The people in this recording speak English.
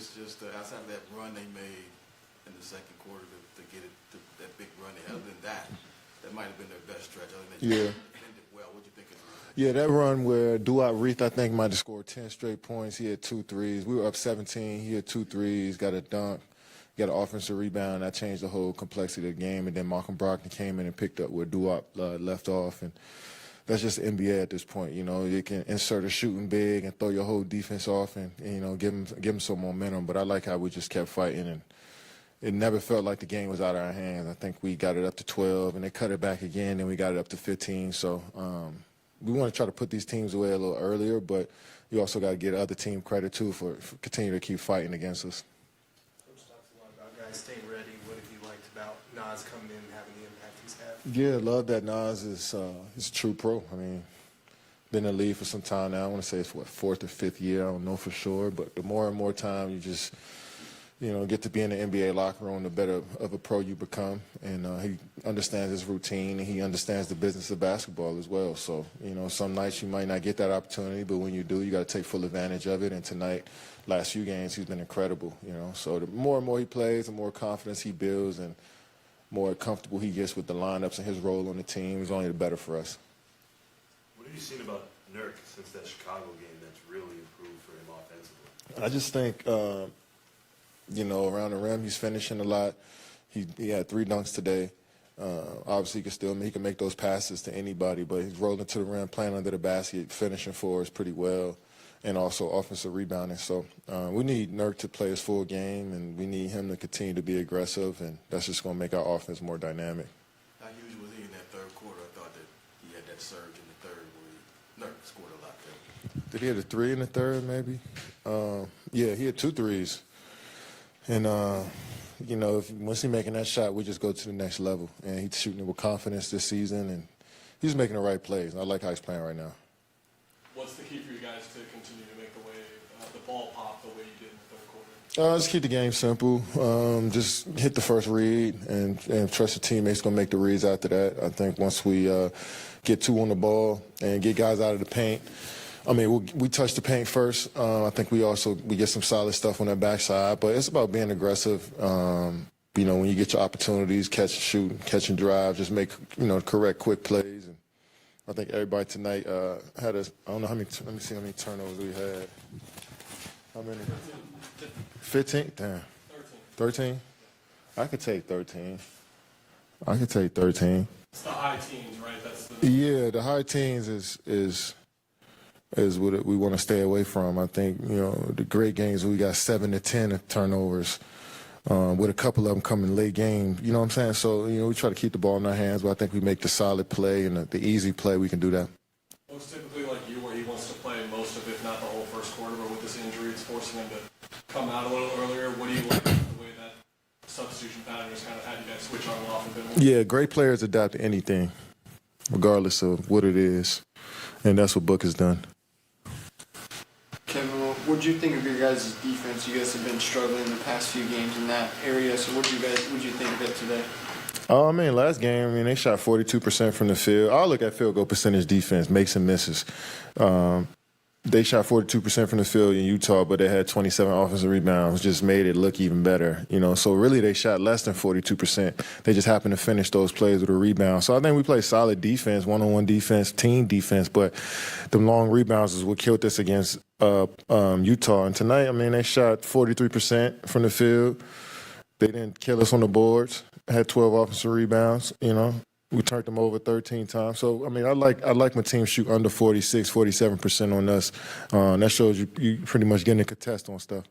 it's just outside of that run they made in the second quarter to get it to that big run. Other than that, that might have been their best stretch. Other than that, Yeah. defended well. What do you think of that? Yeah, that run where Durant, I think, might have scored 10 straight points. He had 2 threes. We were up 17. He had 2 threes, got a dunk, got an offensive rebound. That changed the whole complexity of the game. And then Malcolm Brogdon came in and picked up where Durant left off. And that's just the NBA at this point. You know, you can insert a shooting big and throw your whole defense off and you know, give them some momentum. But I like how we just kept fighting, and it never felt like the game was out of our hands. I think we got it up to 12, and they cut it back again, and we got it up to 15. So we want to try to put these teams away a little earlier, but you also got to give other team credit, too, for continuing to keep fighting against us. Coach talks a lot about guys staying ready. What have you liked about Nas coming in and having the impact he's had? Yeah, love that Nas is he's a true pro. I mean, been in the league for some time now. I want to say it's, 4th or 5th year. I don't know for sure. But the more and more time you just, you know, get to be in the NBA locker room, the better of a pro you become. And he understands his routine, and he understands the business of basketball as well. So, you know, some nights you might not get that opportunity, but when you do, you got to take full advantage of it. And tonight, last few games, he's been incredible, you know. So the more and more he plays, the more confidence he builds, and more comfortable he gets with the lineups and his role on the team, is only the better for us. What have you seen about Nurk since that Chicago game that's really improved for him offensively? I just think, you know, around the rim, he's finishing a lot. He had 3 dunks today. Obviously, he can make those passes to anybody, but he's rolling to the rim, playing under the basket, finishing for us pretty well, and also offensive rebounding. So we need Nurk to play his full game, and we need him to continue to be aggressive, and that's just going to make our offense more dynamic. How huge was he in that third quarter? I thought that he had that surge in the third where Nurk scored a lot there. Did he have a 3 in the third, maybe? Yeah, he had 2 threes. And, you know, once he's making that shot, we just go to the next level. And he's shooting it with confidence this season, and he's making the right plays. I like how he's playing right now. What's the key for you guys to continue to make the ball pop the way you did in the third quarter? Just keep the game simple. Just hit the first read and trust the teammates going to make the reads after that. I think once we get 2 on the ball and get guys out of the paint, I mean, we touch the paint first. I think we get some solid stuff on that backside, but it's about being aggressive. You know, when you get your opportunities, catch and shoot, catch and drive, just make, you know, correct, quick plays. And I think everybody tonight had I don't know how many, let me see how many turnovers we had. How many? 15? Damn. 13? I could take 13. I could take 13. It's the high teens, right? Yeah, the high teens is what we want to stay away from. I think, you know, the great games, we got 7 to 10 turnovers, with a couple of them coming late game. You know what I'm saying? So, you know, we try to keep the ball in our hands, but I think we make the solid play and the easy play, we can do that. Most typically like you, where he wants to play most of it, if not the whole first quarter, but with this injury, it's forcing him to come out a little earlier. What do you like about the way that substitution pattern has kind of had you guys switch on and off a bit more? Yeah, great players adapt to anything, regardless of what it is, and that's what Book has done. Kevin, what do you think of your guys' defense? You guys have been struggling in the past few games in that area. So what do you think of it today? I mean, last game, they shot 42% from the field. I'll look at field goal percentage defense, makes and misses. They shot 42% from the field in Utah, but they had 27 offensive rebounds, just made it look even better. You know, so really they shot less than 42%. They just happened to finish those plays with a rebound. So I think we play solid defense, one-on-one defense, team defense, but the long rebounds is what killed us against Utah. And tonight, I mean, they shot 43% from the field. They didn't kill us on the boards. Had 12 offensive rebounds, you know. We turned them over 13 times. So, I mean, I like when teams shoot under 46, 47% on us. That shows you pretty much getting a contest on stuff.